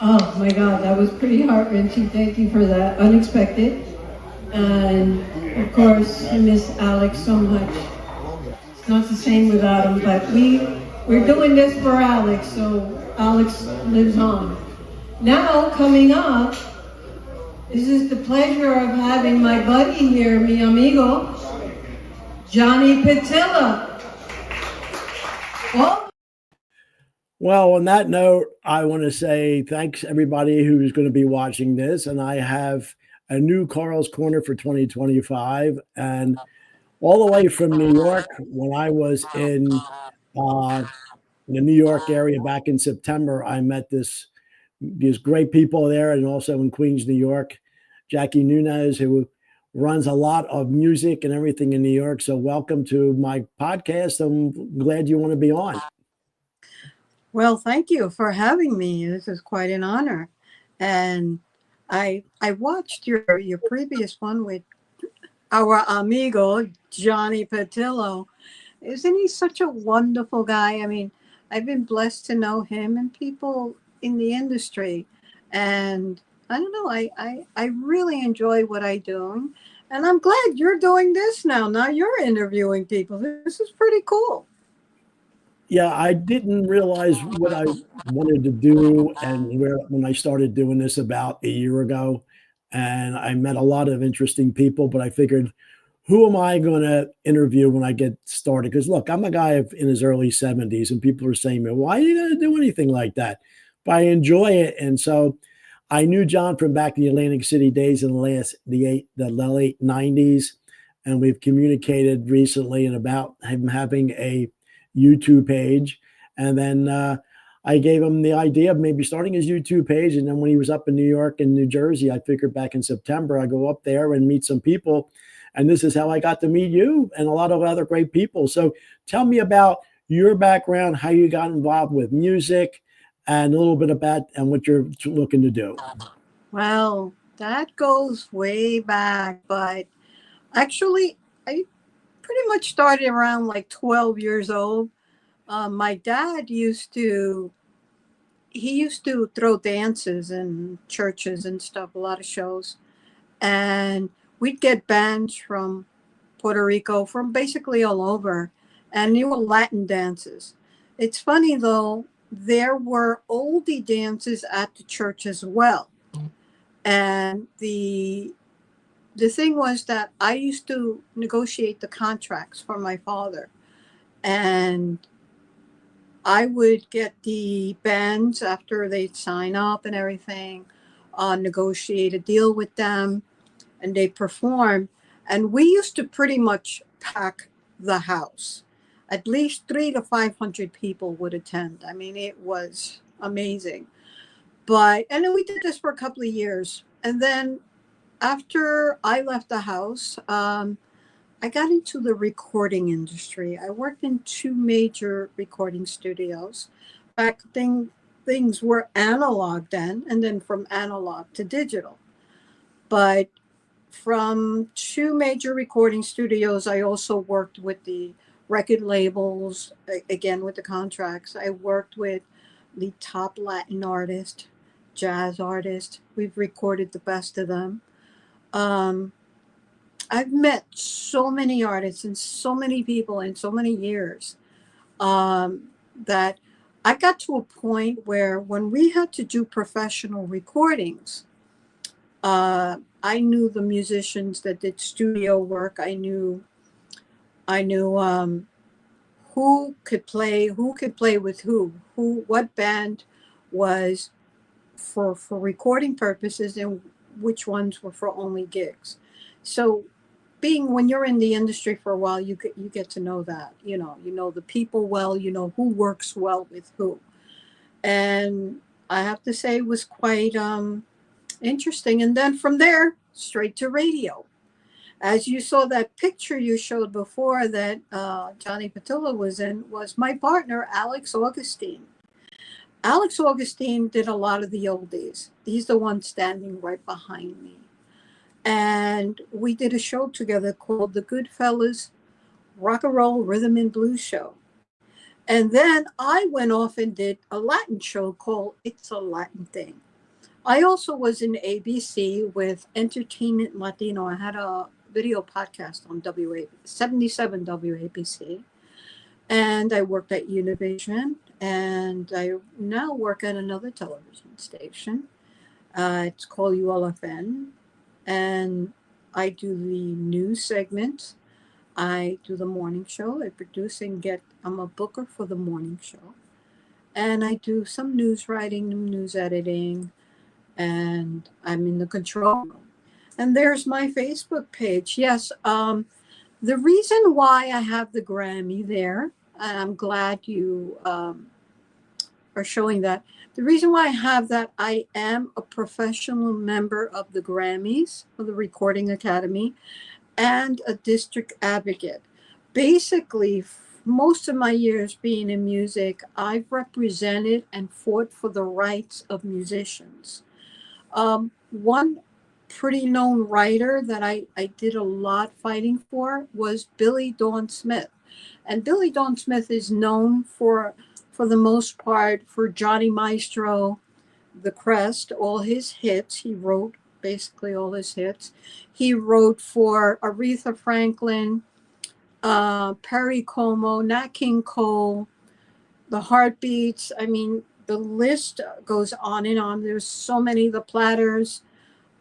Oh my God, that was pretty heart-wrenching. Thank you for that. Unexpected. And of course, I miss Alex so much. It's not the same without him, but we're doing this for Alex, so Alex lives on. Now, coming up, this is the pleasure of having my buddy here, mi amigo, Johnny Patilla. Oh. Well, on that note, I want to say thanks everybody who's going to be watching this. And I have a new Carl's Corner for 2025. And all the way from New York, when I was in uh, the New York area back in September, I met these great people there, and also in Queens, New York, Jackie Nunez, who runs a lot of music and everything in New York. So welcome to my podcast. I'm glad you want to be on. Well, thank you for having me. This is quite an honor. And I watched your previous one with our amigo Johnny Patillo. Isn't he such a wonderful guy? I mean, I've been blessed to know him and people in the industry. And I don't know, I really enjoy what I do. And I'm glad you're doing this now. Now you're interviewing people. This is pretty cool. Yeah, I didn't realize what I wanted to do and where when I started doing this about a year ago. And I met a lot of interesting people, but I figured, who am I going to interview when I get started? Because look, I'm a guy in his early 70s, and people are saying to me, why are you going to do anything like that? But I enjoy it. And so I knew John from back in the Atlantic City days in the late 90s. And we've communicated recently and about him having a YouTube page. And then I gave him the idea of maybe starting his YouTube page. And then when he was up in New York and New Jersey, I figured back in September, I go up there and meet some people. And this is how I got to meet you and a lot of other great people. So tell me about your background, how you got involved with music, and a little bit about and what you're looking to do. Well, that goes way back, but actually, I pretty much started around like 12 years old. My dad used to throw dances in churches and stuff, a lot of shows. And we'd get bands from Puerto Rico, from basically all over, and they were Latin dances. It's funny though, there were oldie dances at the church as well. And the thing was that I used to negotiate the contracts for my father, and I would get the bands after they'd sign up and everything, negotiate a deal with them, and they perform. And we used to pretty much pack the house. At least 300 to 500 people would attend. I mean, it was amazing. But and then we did this for a couple of years, and then after I left the house, I got into the recording industry. I worked in two major recording studios. Back things were analog then, and then from analog to digital. But from two major recording studios, I also worked with the record labels, again with the contracts. I worked with the top Latin artists, jazz artists. We've recorded the best of them. Um, I've met so many artists and so many people in so many years, that I got to a point where when we had to do professional recordings, I knew the musicians that did studio work. I knew who could play with what band was for recording purposes, and which ones were for only gigs. So being when you're in the industry for a while, you get to know that, you know the people well, you know who works well with who. And I have to say it was quite interesting. And then from there, straight to radio. As you saw that picture you showed before that Johnny Patilla was in, was my partner, Alex Augustine. Alex Augustine did a lot of the oldies. He's the one standing right behind me. And we did a show together called the Goodfellas Rock and Roll Rhythm and Blues Show. And then I went off and did a Latin show called It's a Latin Thing. I also was in ABC with Entertainment Latino. I had a video podcast on 77 WABC, and I worked at Univision, and I now work at another television station. It's called ULFN, and I do the news segment. I do the morning show. I produce and get. I'm a booker for the morning show, and I do some news writing, news editing, and I'm in the control room. And there's my Facebook page. Yes, the reason why I have the Grammy there, and I'm glad you are showing that. The reason why I have that, I am a professional member of the Grammys, of the Recording Academy, and a district advocate. Basically, most of my years being in music, I've represented and fought for the rights of musicians. One pretty known writer that I did a lot fighting for was Billy Dawn Smith. And Billy Dawn Smith is known for the most part, for Johnny Maestro, The Crest, all his hits. He wrote basically all his hits. He wrote for Aretha Franklin, Perry Como, Nat King Cole, The Heartbeats. I mean, the list goes on and on. There's so many, the Platters.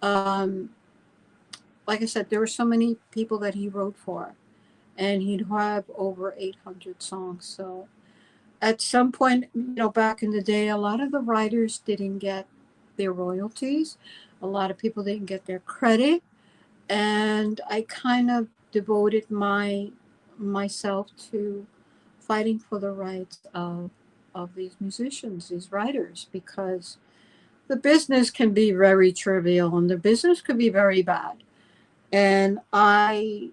Um, like I said, there were so many people that he wrote for, and he'd have over 800 songs. So at some point, back in the day, a lot of the writers didn't get their royalties. A lot of people didn't get their credit. And I kind of devoted myself to fighting for the rights of these musicians, these writers, because the business can be very trivial and the business could be very bad. And I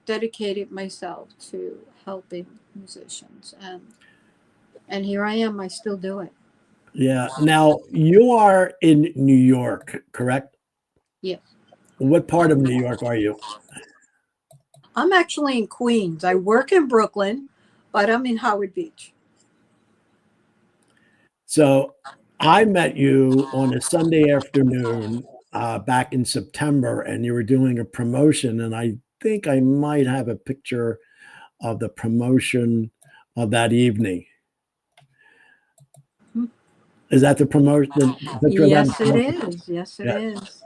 dedicated myself to helping musicians, and here I am. I still do it. Yeah. Now you are in New York, correct? Yes. What part of New York are you? I'm actually in Queens. I work in Brooklyn, but I'm in Howard Beach. So I met you on a Sunday afternoon back in September, and you were doing a promotion, and I think I might have a picture of the promotion of that evening. Hmm. Is that the promotion? The picture of that Yes, it promotion? is. Yes, it Yeah. is.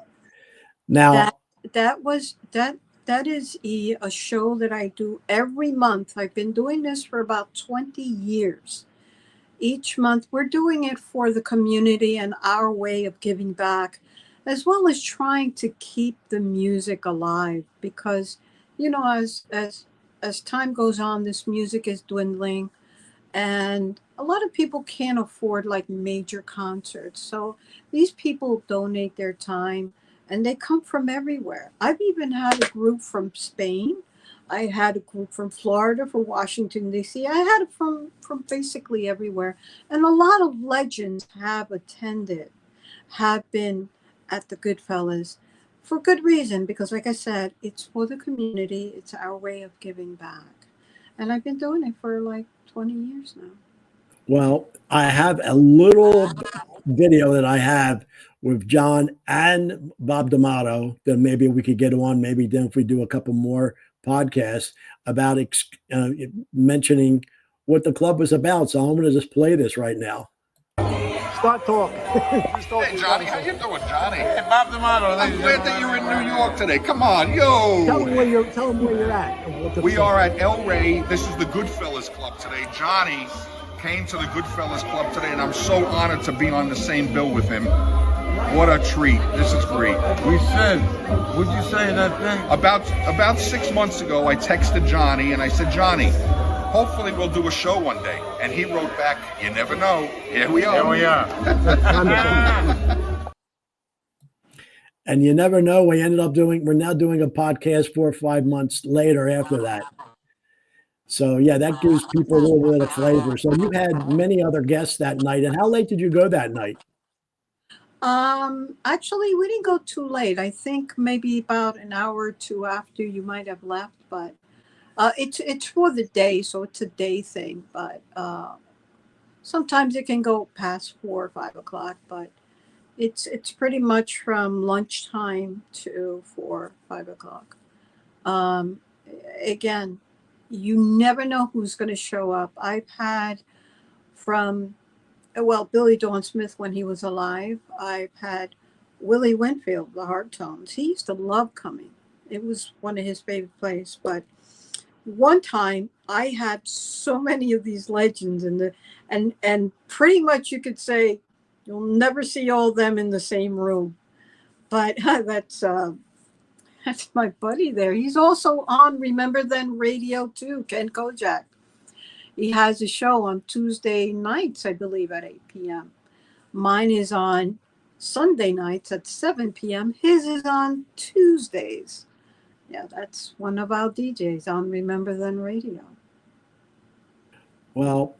Now, That is a show that I do every month. I've been doing this for about 20 years. Each month, we're doing it for the community and our way of giving back, as well as trying to keep the music alive. Because, as time goes on, this music is dwindling, and a lot of people can't afford like major concerts. So these people donate their time, and they come from everywhere. I've even had a group from Spain. I had a group from Florida, from Washington D.C. I had it from basically everywhere, and a lot of legends have attended, have been at the Goodfellas for good reason, because like I said, it's for the community. It's our way of giving back, and I've been doing it for like 20 years now. well, I have a little video that I have with John and Bob D'Amato that maybe we could get on. Maybe then if we do a couple more podcasts about mentioning what the club was about. So I'm going to just play this right now. Start talking. Hey, Johnny, how you doing, Johnny? Hey, Bob D'Amato. I'm glad that you're in New York today. Come on, yo. Tell them where you're at. We are at El Rey. This is the Goodfellas Club today. Johnny came to the Goodfellas Club today, and I'm so honored to be on the same bill with him. What a treat. This is great. We said, what'd you say in that thing? About 6 months ago, I texted Johnny, and I said, Johnny, hopefully we'll do a show one day. And he wrote back, you never know. Here we are. Here we are. And you never know. We're now doing a podcast 4 or 5 months later after that. So yeah, that gives people a little bit of flavor. So you had many other guests that night. And how late did you go that night? Actually, we didn't go too late. I think maybe about an hour or two after you might have left, but it's for the day, so it's a day thing. But sometimes it can go past 4 or 5 o'clock. But It's pretty much from lunchtime to 4, 5 o'clock. Um, Again, you never know who's going to show up. I've had from well, Billy Dawn Smith when he was alive. I've had Willie Winfield, the Hard Tones. He used to love coming. It was one of his favorite plays. But one time I had so many of these legends and pretty much you could say you'll never see all of them in the same room. But that's my buddy there. He's also on Remember Then Radio too, Ken Kojak. He has a show on Tuesday nights, I believe, at 8 p.m. Mine is on Sunday nights at 7 p.m. His is on Tuesdays. Yeah, that's one of our DJs on Remember Then Radio. Well,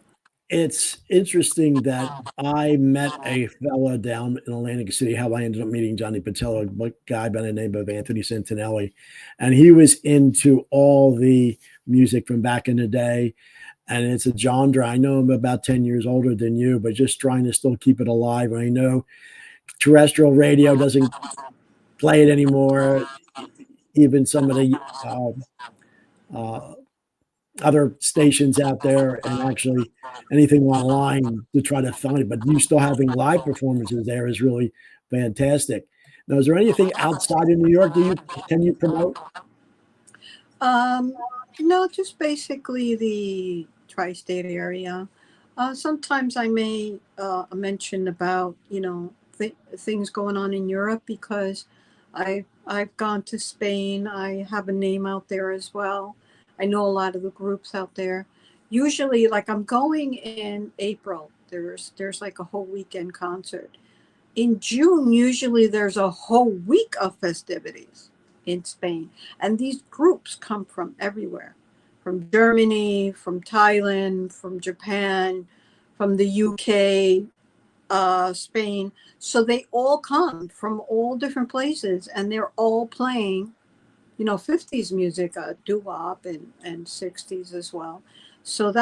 it's interesting that I met a fella down in Atlantic City, how I ended up meeting Johnny Patillo, a guy by the name of Anthony Santinelli. And he was into all the music from back in the day. And it's a genre. I know I'm about 10 years older than you, but just trying to still keep it alive. I know terrestrial radio doesn't play it anymore. Even some of the uh, other stations out there and actually anything online to try to find it. But you still having live performances there is really fantastic. Now, is there anything outside of New York do you can you promote? Um, no, just basically the tri-state area. Sometimes I may mention about things going on in Europe because I've gone to Spain. I have a name out there as well. I know a lot of the groups out there. Usually, like I'm going in April. There's like a whole weekend concert. In June, usually there's a whole week of festivities in Spain. And these groups come from everywhere, from Germany, from Thailand, from Japan, from the UK, Spain. So they all come from all different places and they're all playing 50s music, doo-wop and 60s as well. So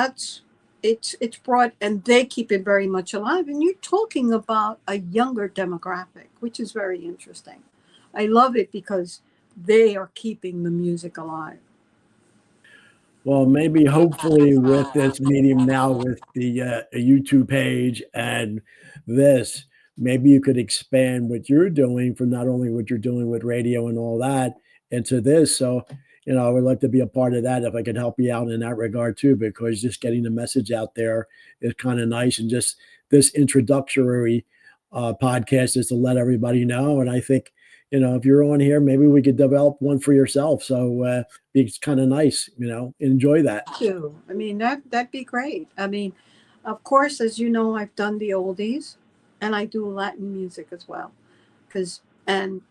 it's brought, and they keep it very much alive. And you're talking about a younger demographic, which is very interesting. I love it because they are keeping the music alive. Well, maybe hopefully with this medium now with the YouTube page and this, maybe you could expand what you're doing from not only what you're doing with radio and all that into this. So, I would like to be a part of that if I could help you out in that regard too, because just getting the message out there is kind of nice. And just this introductory podcast is to let everybody know. And I think, if you're on here, maybe we could develop one for yourself. So, it's kind of nice, enjoy that. Too. I mean, that'd be great. I mean, of course, as you know, I've done the oldies, and I do Latin music as well, and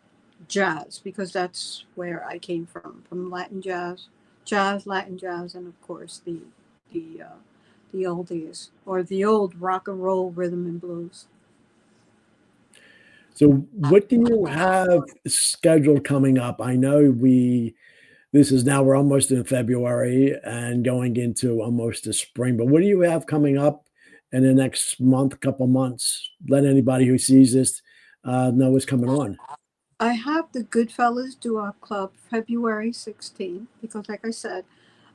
jazz because that's where I came from Latin jazz, Latin jazz, and of course the uh, the oldies or the old rock and roll rhythm and blues. So, what do you have scheduled coming up? I know this is now we're almost in February and going into almost the spring, but what do you have coming up in the next month, couple months? Let anybody who sees this know what's coming on. I have the Goodfellas Doo-Wop Club February 16th because, like I said,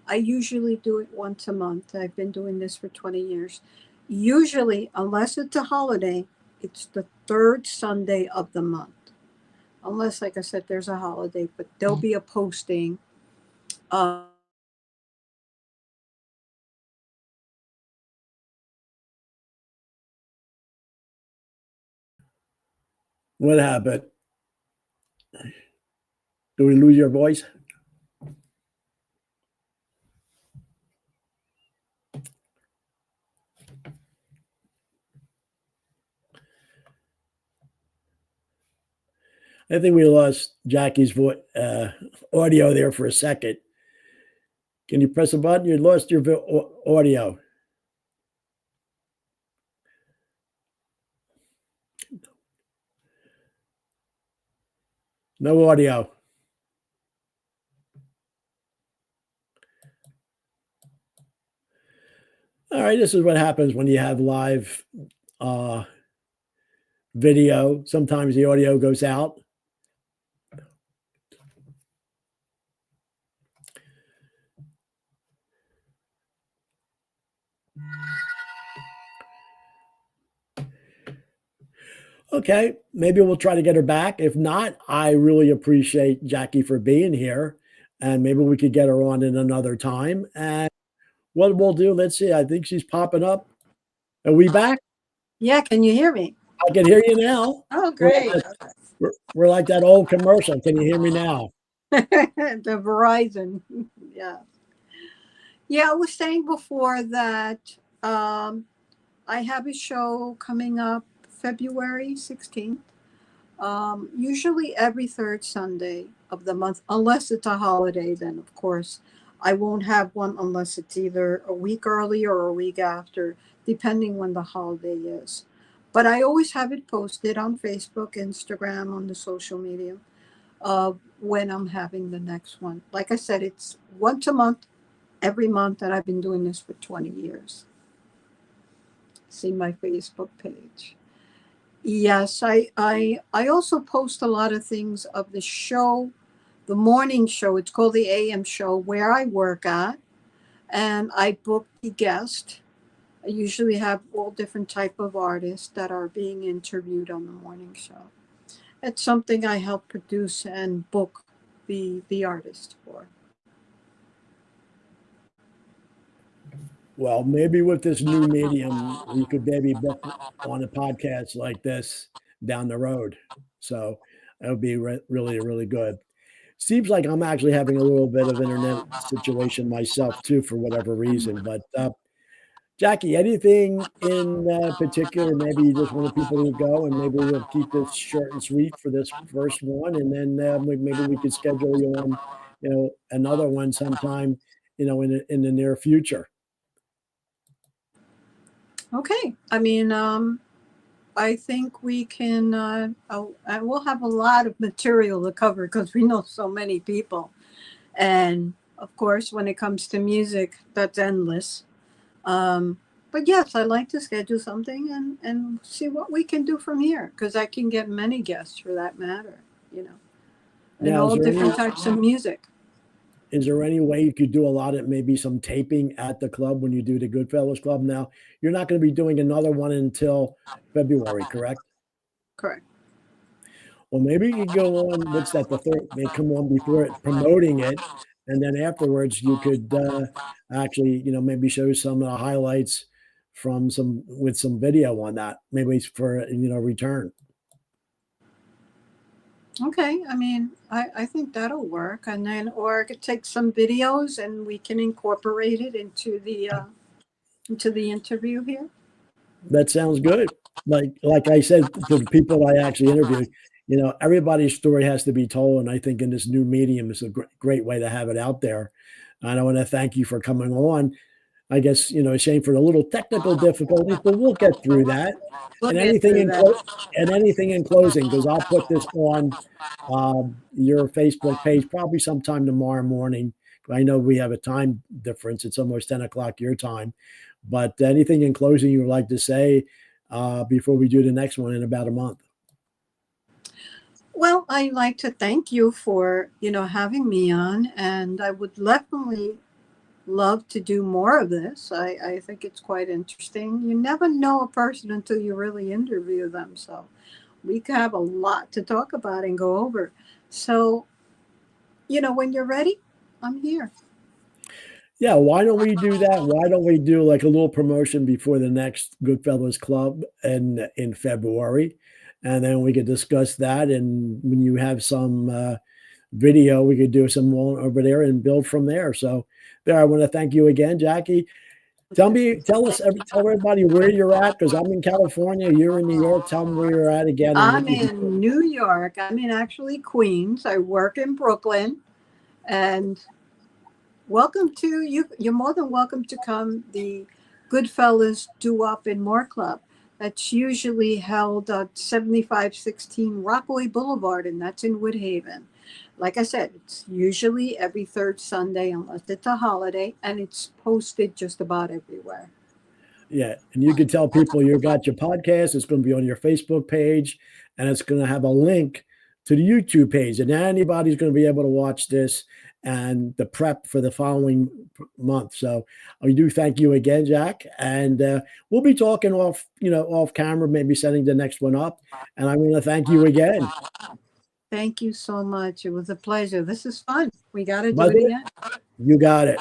I usually do it once a month. I've been doing this for 20 years. Usually, unless it's a holiday, it's the third Sunday of the month. Unless, like I said, there's a holiday, but there'll be a posting. Uh, What happened? Do we lose your voice? I think we lost Jackie's audio there for a second. Can you press a button? You lost your audio. No audio. All right, this is what happens when you have live uh, video. Sometimes the audio goes out. Okay, maybe we'll try to get her back. If not, I really appreciate Jackie for being here, and maybe we could get her on in another time. And what we'll do, let's see, I think she's popping up. Are we back? Yeah, can you hear me? I can hear you now. Oh, We're great. like, we're like that old commercial. Can you hear me now? The Verizon. Yeah. Yeah, I was saying before that I have a show coming up February 16th. Usually every third Sunday of the month, unless it's a holiday, then of course I won't have one unless it's either a week early or a week after, depending when the holiday is. But I always have it posted on Facebook, Instagram, on the social media of when I'm having the next one. Like I said, it's once a month, every month, and I've been doing this for 20 years. See my Facebook page. Yes, I also post a lot of things of the show, the morning show. It's called the AM show where I work at, and I book the guest. I usually have all different type of artists that are being interviewed on the morning show. It's something I help produce and book the artist for. Well, maybe with this new medium, we could maybe book on a podcast like this down the road. So that would be really, really good. Seems like I'm actually having a little bit of internet situation myself too, for whatever reason. But Jackie, anything in particular? Maybe you just wanted people to go, and maybe we'll keep this short and sweet for this first one, and then maybe we could schedule you on, another one sometime, in the near future. Okay. I mean, I think we can, and we'll have a lot of material to cover because we know so many people. And of course, when it comes to music, that's endless. But yes, I like to schedule something and see what we can do from here because I can get many guests for that matter, you know, and Now, all different types of music. is there any way you could do a lot of maybe some taping at the club when you do the Goodfellas Club? Now, you're not going to be doing another one until February, correct? Correct. Well, maybe you could go on, what's that, the third, they come on before it, promoting it, and then afterwards you could actually, maybe show some of the highlights from with some video on that, maybe for, return. Okay. I mean, I think that'll work. And then, or I could take some videos and we can incorporate it into the interview here. That sounds good. Like I said to the people I actually interviewed, everybody's story has to be told, and I think in this new medium is a great way to have it out there. And I want to thank you for coming on. I guess, shame for the little technical difficulties, but we'll get through that. We'll And get anything through in that. closing, because I'll put this on your Facebook page probably sometime tomorrow morning. I know we have a time difference; it's almost 10 o'clock your time. But anything in closing you would like to say before we do the next one in about a month? Well, I'd like to thank you for, having me on, and I would definitely love to do more of this. I think it's quite interesting. You never know a person until you really interview them. So we have a lot to talk about and go over. So, when you're ready, I'm here. Yeah, why don't we do that? Why don't we do like a little promotion before the next Goodfellas Club in February, and then we could discuss that. And when you have some video, we could do some more over there and build from there. So, there, I want to thank you again, Jackie. Tell everybody where you're at, because I'm in California, you're in New York. Tell them where you're at again and what I'm you do. in New York. I'm in actually Queens. I work in Brooklyn, and welcome to you. You're more than welcome to come. The Goodfellas Do Up in More Club. That's usually held at 7516 Rockaway Boulevard, and that's in Woodhaven. Like I said, it's usually every third Sunday, unless it's a holiday, and it's posted just about everywhere. Yeah, and you can tell people you got your podcast. It's going to be on your Facebook page, and it's going to have a link to the YouTube page, and anybody's going to be able to watch this and the prep for the following month. So I do thank you again, Jack, and we'll be talking off camera, maybe setting the next one up. And I want to thank you again. Thank you so much. It was a pleasure. This is fun. We got to do Was it it? again. You got it.